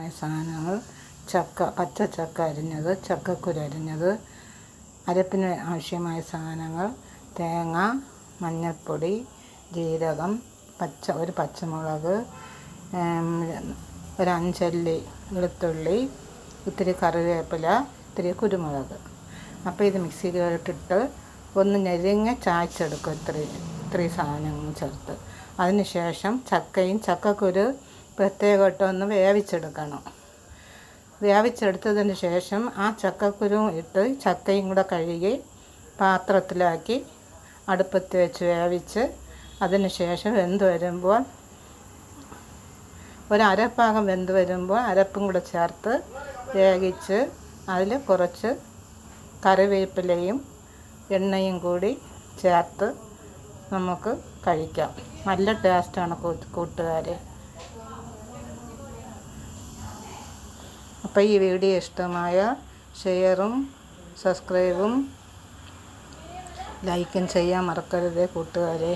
ആവശ്യമായ സാധനങ്ങൾ: പച്ച ചക്ക അരിഞ്ഞത്, ചക്കക്കുരു അരിഞ്ഞത്. അരപ്പിന് ആവശ്യമായ സാധനങ്ങൾ: തേങ്ങ, മഞ്ഞൾപ്പൊടി, ജീരകം, ഒരു പച്ചമുളക്, ഒരു 5 അല്ലി വെളുത്തുള്ളി, ഇത്തിരി കറിവേപ്പില, ഇത്തിരി കുരുമുളക്. അപ്പോൾ ഇത് മിക്സിയിലിട്ടിട്ട് ഒന്ന് ഞെരിങ്ങ ചായച്ചെടുക്കും. ഇത്രയും സാധനങ്ങൾ ചേർത്ത്. അതിന് ശേഷം ചക്കക്കുരു പ്രത്യേകമായിട്ടൊന്ന് വേവിച്ചെടുക്കണം. വേവിച്ചെടുത്തതിന് ശേഷം ആ ചക്കക്കുരുവും ഇട്ട് ചക്കയും കൂടെ കഴുകി പാത്രത്തിലാക്കി അടുപ്പത്ത് വെച്ച് വേവിച്ച് അതിന് ശേഷം വെന്ത് വരുമ്പോൾ അരഭാഗം വെന്ത് വരുമ്പോൾ അരപ്പും കൂടെ ചേർത്ത് വേവിച്ച് അതിൽ കുറച്ച് കറിവേപ്പിലയും എണ്ണയും കൂടി ചേർത്ത് നമുക്ക് കഴിക്കാം. നല്ല ടേസ്റ്റാണ് കൂട്ടുകാരെ. അപ്പോൾ ഈ വീഡിയോ ഇഷ്ടമായ ഷെയറും സബ്സ്ക്രൈബും ലൈക്കും ചെയ്യാൻ മറക്കരുത് കൂട്ടുകാരെ.